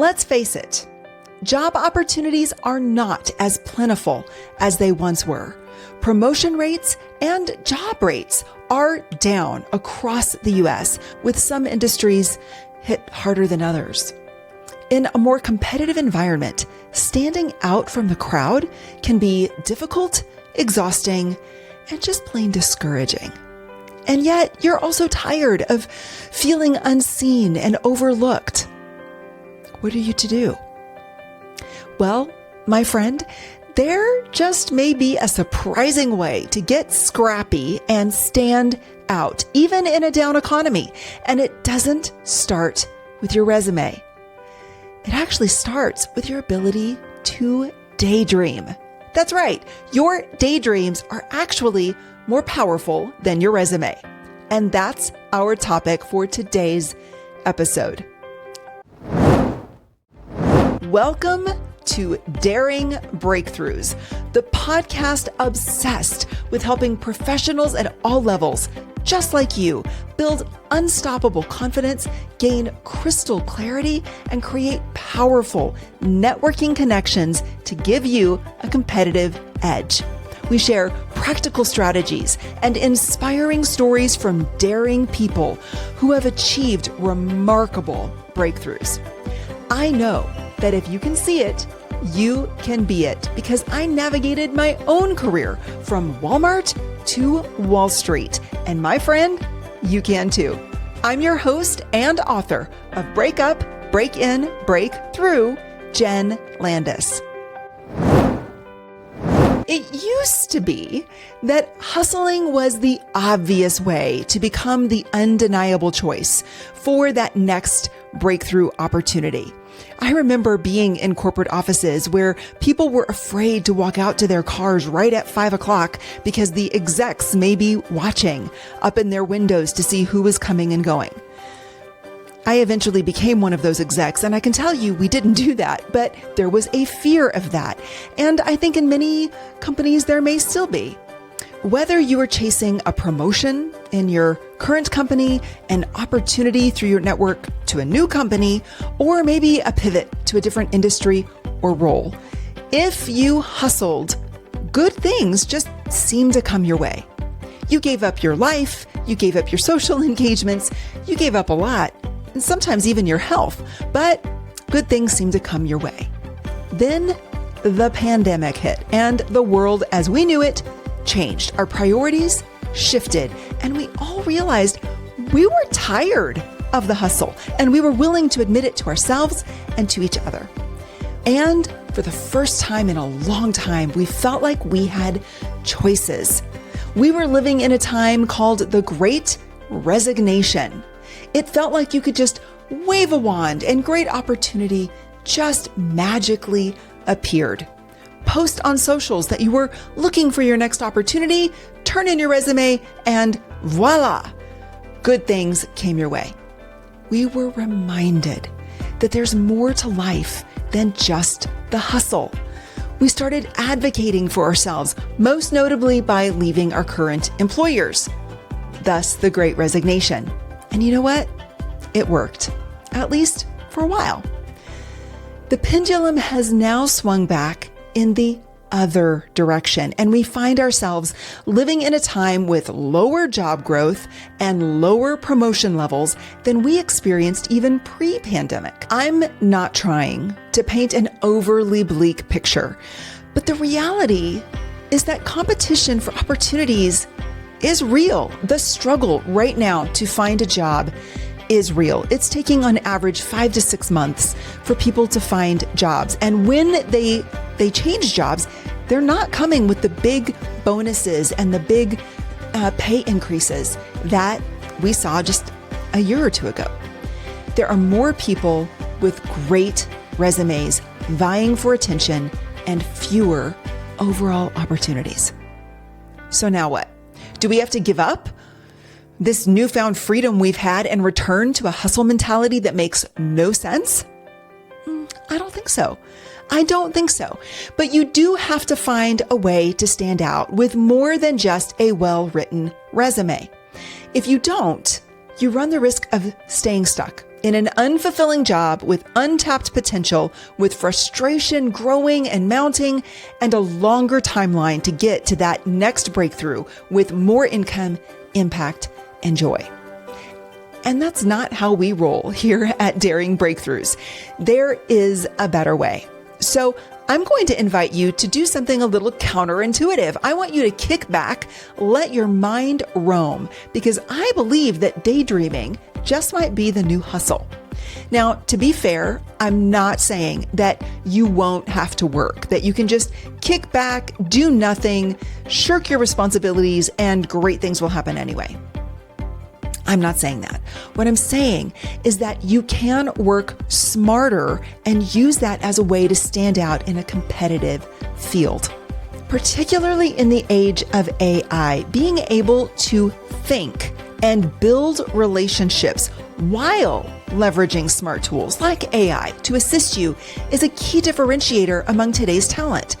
Let's face it, job opportunities are not as plentiful as they once were. Promotion rates and job rates are down across the U.S., with some industries hit harder than others. In a more competitive environment, standing out from the crowd can be difficult, exhausting, and just plain discouraging. And yet, you're also tired of feeling unseen and overlooked. What are you to do? Well, my friend, there just may be a surprising way to get scrappy and stand out, even in a down economy. And it doesn't start with your resume. It actually starts with your ability to daydream. That's right. Your daydreams are actually more powerful than your resume. And that's our topic for today's episode. Welcome to Daring Breakthroughs, the podcast obsessed with helping professionals at all levels, just like you, build unstoppable confidence, gain crystal clarity, and create powerful networking connections to give you a competitive edge. We share practical strategies and inspiring stories from daring people who have achieved remarkable breakthroughs. I know that if you can see it, you can be it, because I navigated my own career from Walmart to Wall Street. And my friend, you can too. I'm your host and author of Break Up, Break In, Break Through, Jenn Landis. It used to be that hustling was the obvious way to become the undeniable choice for that next breakthrough opportunity. I remember being in corporate offices where people were afraid to walk out to their cars right at 5 o'clock because the execs may be watching up in their windows to see who was coming and going. I eventually became one of those execs, and I can tell you we didn't do that, but there was a fear of that. And I think in many companies there may still be. Whether you are chasing a promotion in your current company, an opportunity through your network to a new company, or maybe a pivot to a different industry or role, if you hustled, good things just seem to come your way. You gave up your life, you gave up your social engagements, you gave up a lot, and sometimes even your health, but good things seem to come your way. Then the pandemic hit, and the world as we knew it changed. Our priorities shifted, and we all realized we were tired of the hustle, and we were willing to admit it to ourselves and to each other. And for the first time in a long time, we felt like we had choices. We were living in a time called the Great Resignation. It felt like you could just wave a wand and great opportunity just magically appeared. Post on socials that you were looking for your next opportunity, turn in your resume, and voila, good things came your way. We were reminded that there's more to life than just the hustle. We started advocating for ourselves, most notably by leaving our current employers. Thus, the Great Resignation. And you know what? It worked, at least for a while. The pendulum has now swung back in the other direction, and we find ourselves living in a time with lower job growth and lower promotion levels than we experienced even pre-pandemic. I'm not trying to paint an overly bleak picture, but the reality is that competition for opportunities is real. The struggle right now to find a job is real. It's taking on average 5 to 6 months for people to find jobs. And when they change jobs, they're not coming with the big bonuses and the big pay increases that we saw just a year or two ago. There are more people with great resumes vying for attention and fewer overall opportunities. So now what? Do we have to give up this newfound freedom we've had and return to a hustle mentality that makes no sense? I don't think so. But you do have to find a way to stand out with more than just a well-written resume. If you don't, you run the risk of staying stuck in an unfulfilling job with untapped potential, with frustration growing and mounting, and a longer timeline to get to that next breakthrough with more income, impact, and joy. And that's not how we roll here at Daring Breakthroughs. There is a better way. So I'm going to invite you to do something a little counterintuitive. I want you to kick back, let your mind roam, because I believe that daydreaming just might be the new hustle. Now, to be fair, I'm not saying that you won't have to work, that you can just kick back, do nothing, shirk your responsibilities, and great things will happen anyway. I'm not saying that. What I'm saying is that you can work smarter and use that as a way to stand out in a competitive field. Particularly in the age of AI, being able to think and build relationships while leveraging smart tools like AI to assist you is a key differentiator among today's talent.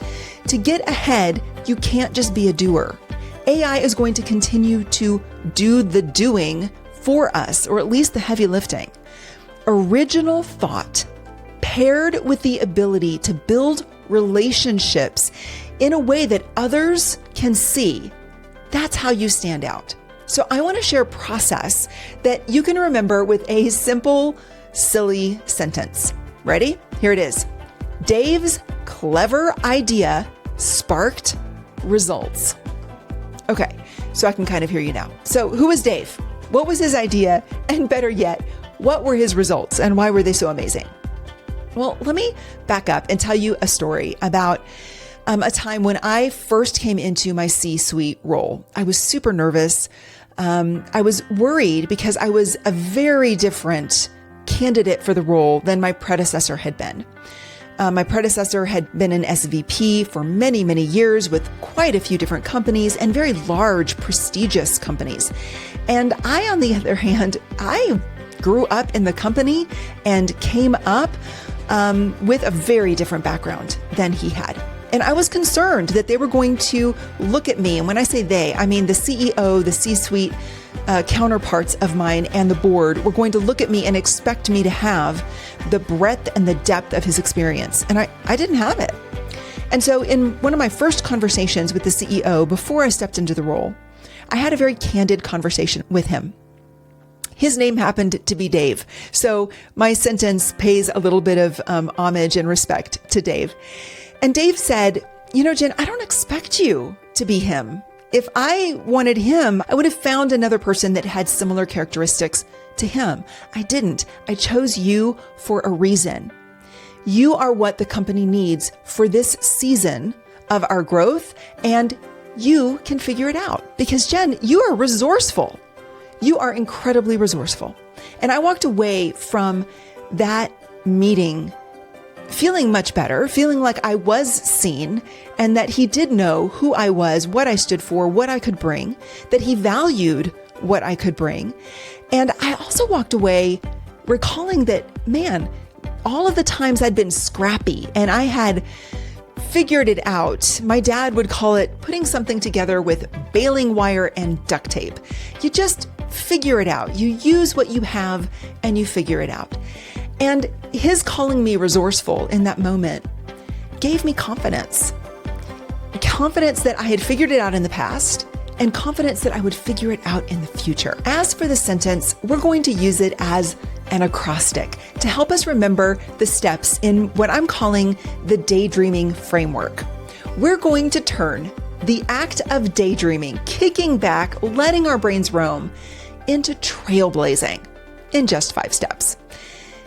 To get ahead, you can't just be a doer. AI is going to continue to do the doing for us, or at least the heavy lifting. Original thought paired with the ability to build relationships in a way that others can see, that's how you stand out. So I want to share a process that you can remember with a simple, silly sentence. Ready? Here it is. Dave's clever idea sparked results. Okay, so I can kind of hear you now. So who is Dave? What was his idea? And better yet, what were his results and why were they so amazing? Well, let me back up and tell you a story about a time when I first came into my C-suite role. I was super nervous. I was worried because I was a very different candidate for the role than my predecessor had been. My predecessor had been an SVP for many, many years with quite a few different companies and very large, prestigious companies. And I, on the other hand, I grew up in the company and came up with a very different background than he had. And I was concerned that they were going to look at me. And when I say they, I mean the CEO, the C-suite counterparts of mine and the board were going to look at me and expect me to have the breadth and the depth of his experience. And I didn't have it. And so in one of my first conversations with the CEO, before I stepped into the role, I had a very candid conversation with him. His name happened to be Dave. So my sentence pays a little bit of homage and respect to Dave. And Dave said, you know, Jen, I don't expect you to be him. If I wanted him, I would have found another person that had similar characteristics to him. I didn't. I chose you for a reason. You are what the company needs for this season of our growth, and you can figure it out. Because Jen, you are resourceful. You are incredibly resourceful. And I walked away from that meeting feeling much better, feeling like I was seen and that he did know who I was, what I stood for, what I could bring, that he valued what I could bring. And I also walked away recalling that, man, all of the times I'd been scrappy and I had figured it out. My dad would call it putting something together with baling wire and duct tape. You just figure it out. You use what you have and you figure it out. And his calling me resourceful in that moment gave me confidence. Confidence that I had figured it out in the past and confidence that I would figure it out in the future. As for the sentence, we're going to use it as an acrostic to help us remember the steps in what I'm calling the daydreaming framework. We're going to turn the act of daydreaming, kicking back, letting our brains roam, into trailblazing in just 5 steps.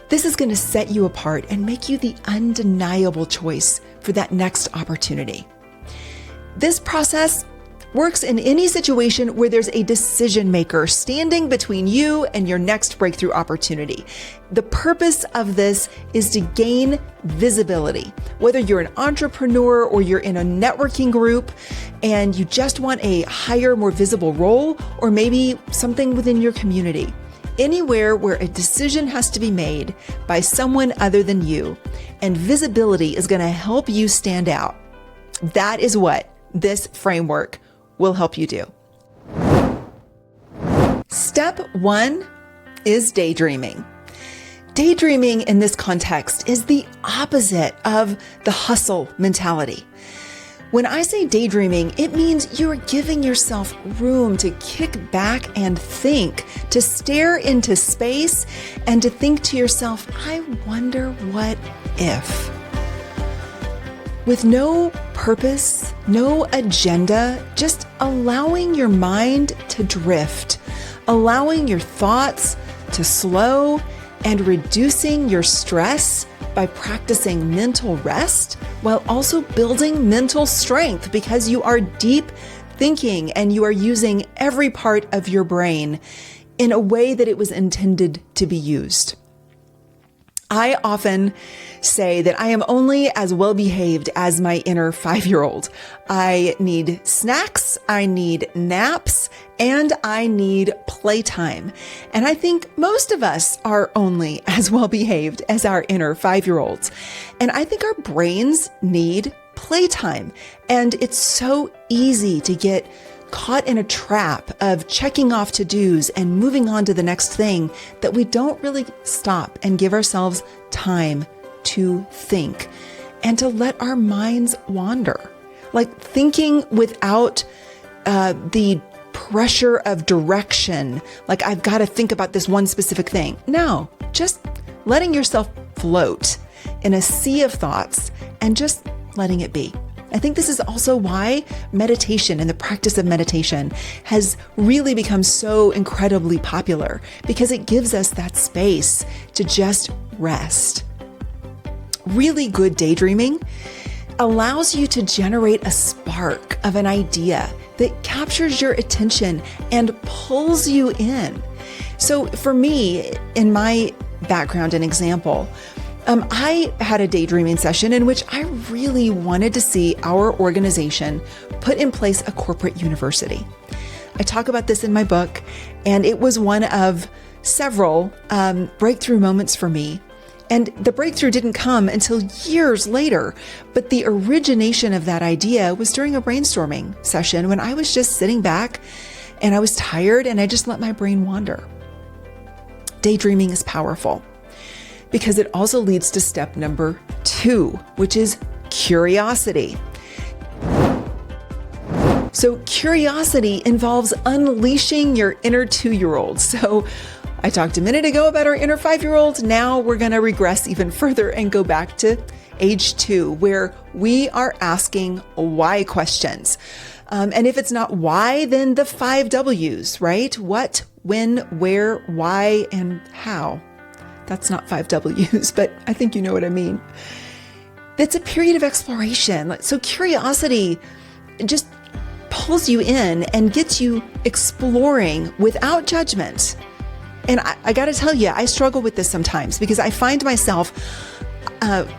This is going to set you apart and make you the undeniable choice for that next opportunity. This process works in any situation where there's a decision maker standing between you and your next breakthrough opportunity. The purpose of this is to gain visibility. Whether you're an entrepreneur or you're in a networking group and you just want a higher, more visible role, or maybe something within your community. Anywhere where a decision has to be made by someone other than you, and visibility is going to help you stand out. That is what this framework will help you do. Step 1 is daydreaming. Daydreaming in this context is the opposite of the hustle mentality. When I say daydreaming, it means you're giving yourself room to kick back and think, to stare into space and to think to yourself, I wonder what if. With no purpose, no agenda, just allowing your mind to drift, allowing your thoughts to slow, and reducing your stress by practicing mental rest while also building mental strength because you are deep thinking and you are using every part of your brain in a way that it was intended to be used. I often say that I am only as well behaved as my inner 5-year-old. I need snacks, I need naps, and I need playtime. And I think most of us are only as well behaved as our inner 5-year-olds. And I think our brains need playtime. And it's so easy to get caught in a trap of checking off to-dos and moving on to the next thing that we don't really stop and give ourselves time to think and to let our minds wander. Like thinking without the pressure of direction, like I've got to think about this one specific thing. No, just letting yourself float in a sea of thoughts and just letting it be. I think this is also why meditation and the practice of meditation has really become so incredibly popular, because it gives us that space to just rest. Really good daydreaming allows you to generate a spark of an idea that captures your attention and pulls you in. So for me, in my background and example, I had a daydreaming session in which I really wanted to see our organization put in place a corporate university. I talk about this in my book, and it was one of several breakthrough moments for me. And the breakthrough didn't come until years later, but the origination of that idea was during a brainstorming session when I was just sitting back and I was tired and I just let my brain wander. Daydreaming is powerful, because it also leads to step number 2, which is curiosity. So curiosity involves unleashing your inner 2-year-old. So I talked a minute ago about our inner 5-year-old. Now we're going to regress even further and go back to age 2, where we are asking why questions. And if it's not why, then the 5 W's, right? What, when, where, why, and how. That's not 5 W's, but I think you know what I mean. It's a period of exploration. So curiosity just pulls you in and gets you exploring without judgment. And I got to tell you, I struggle with this sometimes because I find myself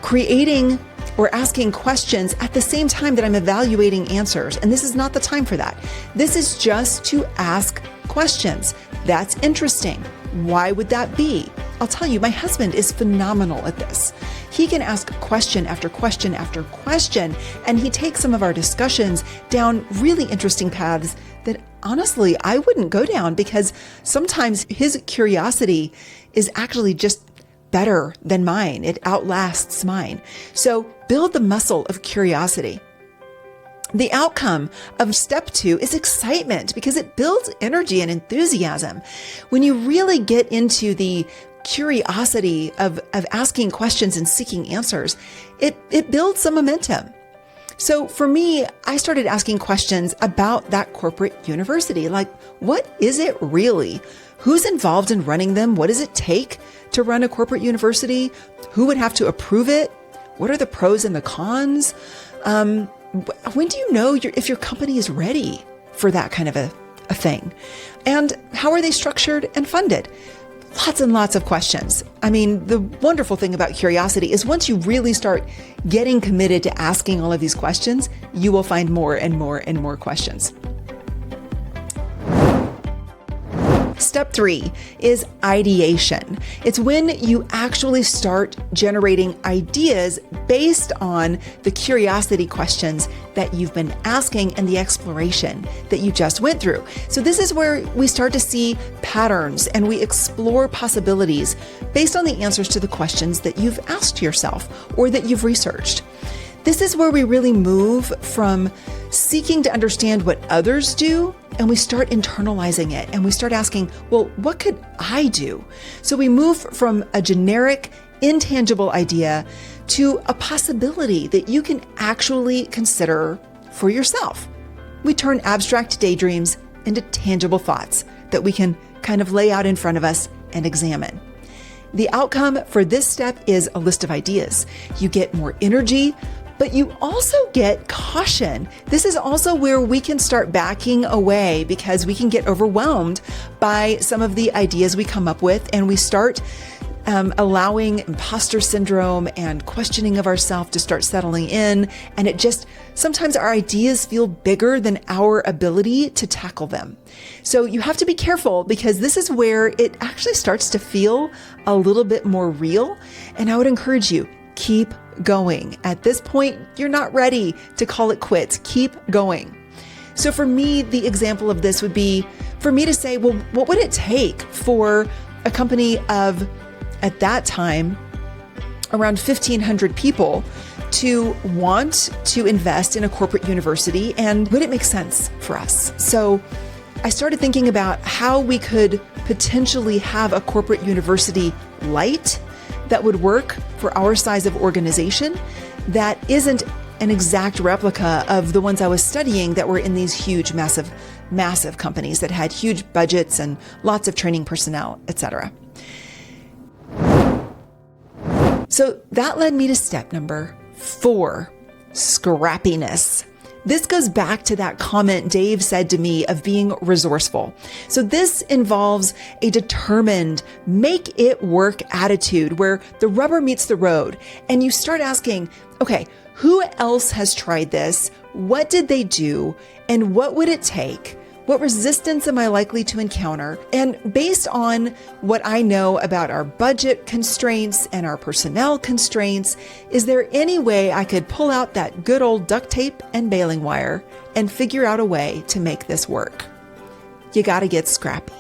creating or asking questions at the same time that I'm evaluating answers. And this is not the time for that. This is just to ask questions. That's interesting. Why would that be? I'll tell you, my husband is phenomenal at this. He can ask question after question after question, and he takes some of our discussions down really interesting paths that honestly I wouldn't go down, because sometimes his curiosity is actually just better than mine. It outlasts mine. So build the muscle of curiosity. The outcome of step 2 is excitement, because it builds energy and enthusiasm. When you really get into the curiosity of asking questions and seeking answers, it builds some momentum. So for me, I started asking questions about that corporate university. Like, what is it really? Who's involved in running them? What does it take to run a corporate university? Who would have to approve it? What are the pros and the cons? When do you know if your company is ready for that kind of a thing? And how are they structured and funded? Lots and lots of questions. I mean, the wonderful thing about curiosity is once you really start getting committed to asking all of these questions, you will find more and more and more questions. step 3 is ideation. It's when you actually start generating ideas based on the curiosity questions that you've been asking and the exploration that you just went through. So this is where we start to see patterns and we explore possibilities based on the answers to the questions that you've asked yourself or that you've researched. This is where we really move from seeking to understand what others do, and we start internalizing it and we start asking, well, what could I do? So we move from a generic, intangible idea to a possibility that you can actually consider for yourself. We turn abstract daydreams into tangible thoughts that we can kind of lay out in front of us and examine. The outcome for this step is a list of ideas. You get more energy, but you also get caution. This is also where we can start backing away because we can get overwhelmed by some of the ideas we come up with, and we start allowing imposter syndrome and questioning of ourselves to start settling in. And it just, sometimes our ideas feel bigger than our ability to tackle them. So you have to be careful because this is where it actually starts to feel a little bit more real. And I would encourage you, keep going. At this point, you're not ready to call it quits. Keep going. So for me, the example of this would be for me to say, well, what would it take for a company of, at that time, around 1,500 people to want to invest in a corporate university, and would it make sense for us? So I started thinking about how we could potentially have a corporate university light that would work for our size of organization that isn't an exact replica of the ones I was studying that were in these huge, massive companies that had huge budgets and lots of training personnel, etc. So that led me to step number 4, scrappiness. This goes back to that comment Dave said to me of being resourceful. So this involves a determined, make it work attitude where the rubber meets the road and you start asking, okay, who else has tried this? What did they do? And what would it take? What resistance am I likely to encounter? And based on what I know about our budget constraints and our personnel constraints, is there any way I could pull out that good old duct tape and baling wire and figure out a way to make this work? You got to get scrappy.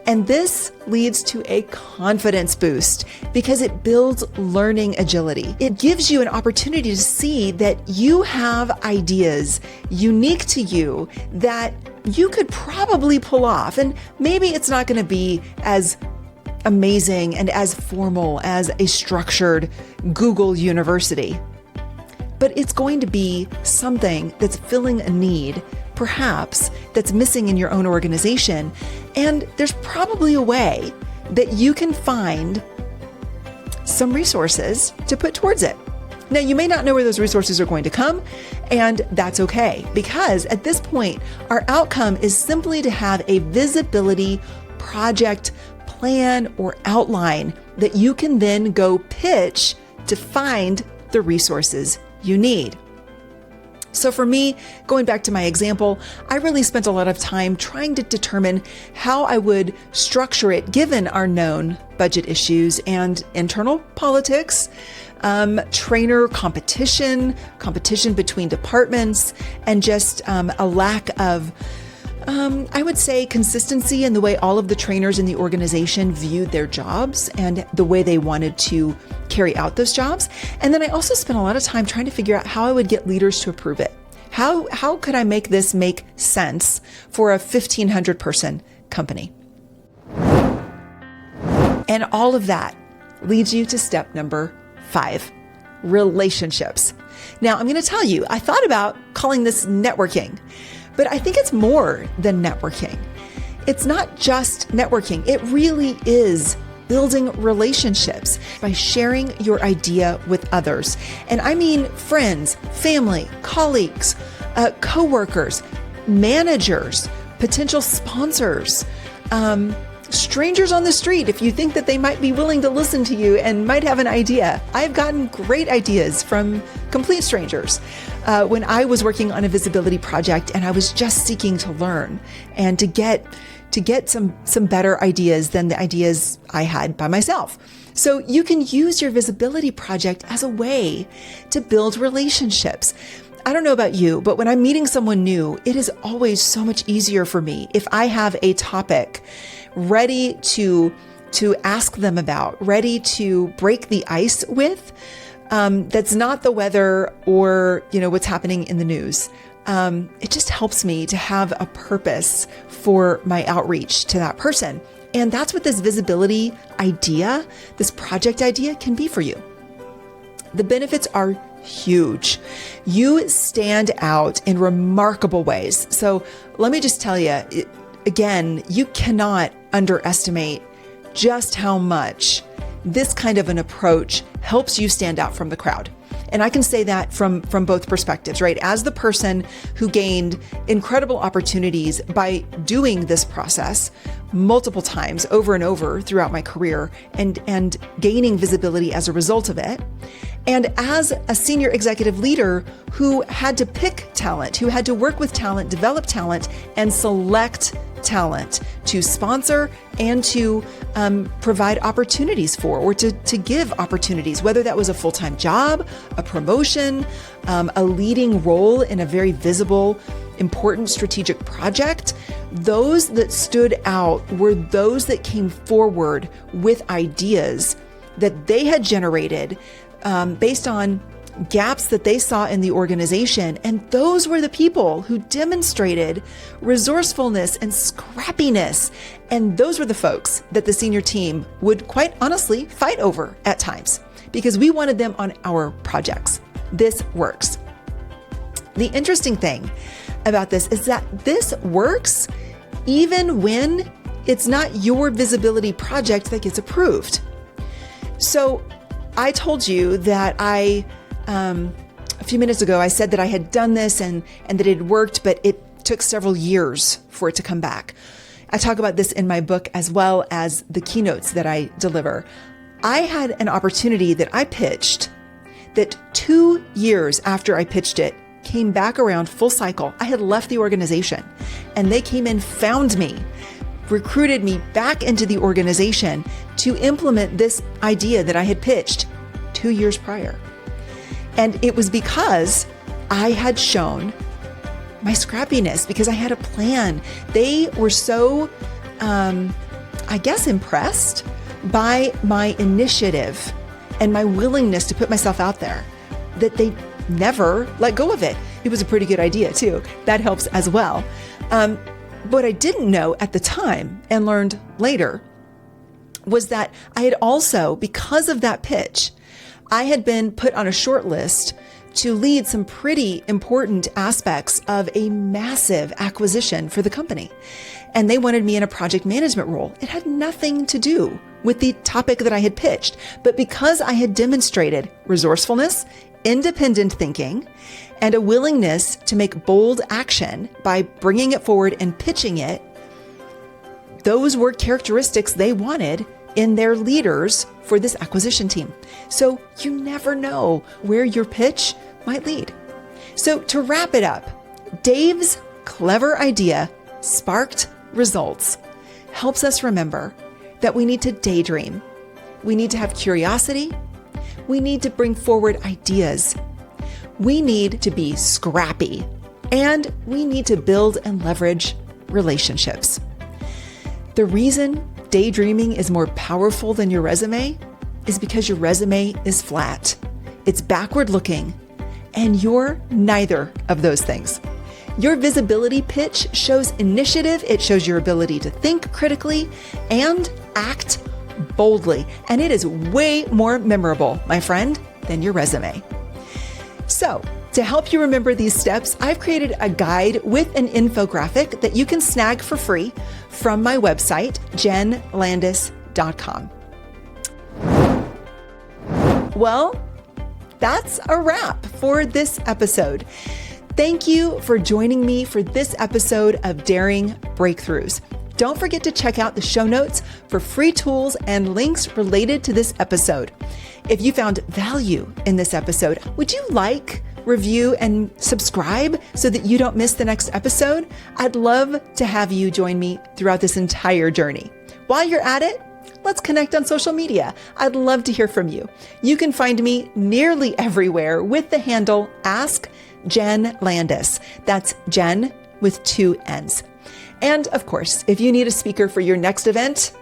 And this leads to a confidence boost because it builds learning agility. It gives you an opportunity to see that you have ideas unique to you that you could probably pull off. And maybe it's not going to be as amazing and as formal as a structured Google University, but it's going to be something that's filling a need, perhaps that's missing in your own organization. And there's probably a way that you can find some resources to put towards it. Now, you may not know where those resources are going to come, and that's okay, because at this point, our outcome is simply to have a visibility project plan or outline that you can then go pitch to find the resources you need. So for me, going back to my example, I really spent a lot of time trying to determine how I would structure it given our known budget issues and internal politics, trainer competition between departments, and just a lack of, I would say, consistency in the way all of the trainers in the organization viewed their jobs and the way they wanted to carry out those jobs. And then I also spent a lot of time trying to figure out how I would get leaders to approve it. How could I make this make sense for a 1,500 person company? And all of that leads you to step number 5, relationships. Now, I'm going to tell you, I thought about calling this networking, but I think it's more than networking. It's not just networking. It really is building relationships by sharing your idea with others. And I mean friends, family, colleagues, coworkers, managers, potential sponsors, strangers on the street. If you think that they might be willing to listen to you and might have an idea. I've gotten great ideas from complete strangers when I was working on a visibility project and I was just seeking to learn and to get to get some better ideas than the ideas I had by myself. So you can use your visibility project as a way to build relationships. I don't know about you, but when I'm meeting someone new, it is always so much easier for me if I have a topic ready to ask them about, ready to break the ice with, that's not the weather or, what's happening in the news. It just helps me to have a purpose for my outreach to that person. And that's what this visibility idea, this project idea can be for you. The benefits are huge. You stand out in remarkable ways. So let me just tell you, again, you cannot underestimate just how much this kind of an approach helps you stand out from the crowd. And I can say that from both perspectives, right? As the person who gained incredible opportunities by doing this process multiple times over and over throughout my career and gaining visibility as a result of it. And as a senior executive leader who had to pick talent, who had to work with talent, develop talent, and select talent to sponsor and to provide opportunities for, or to give opportunities, whether that was a full-time job, a promotion, a leading role in a very visible, important strategic project. Those that stood out were those that came forward with ideas that they had generated based on gaps that they saw in the organization. And those were the people who demonstrated resourcefulness and scrappiness. And those were the folks that the senior team would quite honestly fight over at times because we wanted them on our projects. This works. The interesting thing about this is that this works even when it's not your visibility project that gets approved. So I told you that a few minutes ago, I said that I had done this and that it had worked, but it took several years for it to come back. I talk about this in my book as well as the keynotes that I deliver. I had an opportunity that I pitched that 2 years after I pitched it came back around full cycle. I had left the organization and they came and found me, recruited me back into the organization to implement this idea that I had pitched 2 years prior. And it was because I had shown my scrappiness, because I had a plan. They were so, impressed by my initiative and my willingness to put myself out there that they never let go of it. It was a pretty good idea too. That helps as well. What I didn't know at the time and learned later was that I had also, because of that pitch, I had been put on a short list to lead some pretty important aspects of a massive acquisition for the company. And they wanted me in a project management role. It had nothing to do with the topic that I had pitched. But because I had demonstrated resourcefulness, independent thinking, and a willingness to make bold action by bringing it forward and pitching it, those were characteristics they wanted in their leaders for this acquisition team. So you never know where your pitch might lead. So to wrap it up, Dave's clever idea sparked results helps us remember that we need to daydream. We need to have curiosity. We need to bring forward ideas. We need to be scrappy, and we need to build and leverage relationships. The reason daydreaming is more powerful than your resume is because your resume is flat. It's backward looking, and you're neither of those things. Your visibility pitch shows initiative. It shows your ability to think critically and act boldly. And it is way more memorable, my friend, than your resume. So, to help you remember these steps, I've created a guide with an infographic that you can snag for free from my website, jennlandis.com. Well, that's a wrap for this episode. Thank you for joining me for this episode of Daring Breakthroughs. Don't forget to check out the show notes for free tools and links related to this episode. If you found value in this episode, would you like, review, and subscribe so that you don't miss the next episode. I'd love to have you join me throughout this entire journey. While you're at it, let's connect on social media. I'd love to hear from you. You can find me nearly everywhere with the handle Ask Jenn Landis. That's Jenn with 2 N's. And of course, if you need a speaker for your next event,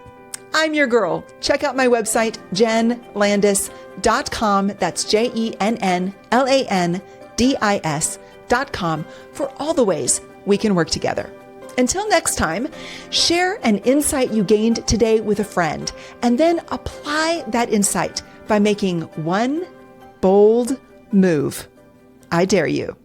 I'm your girl. Check out my website, jennlandis.com. That's JENNLANDIS.com for all the ways we can work together. Until next time, share an insight you gained today with a friend, and then apply that insight by making one bold move. I dare you.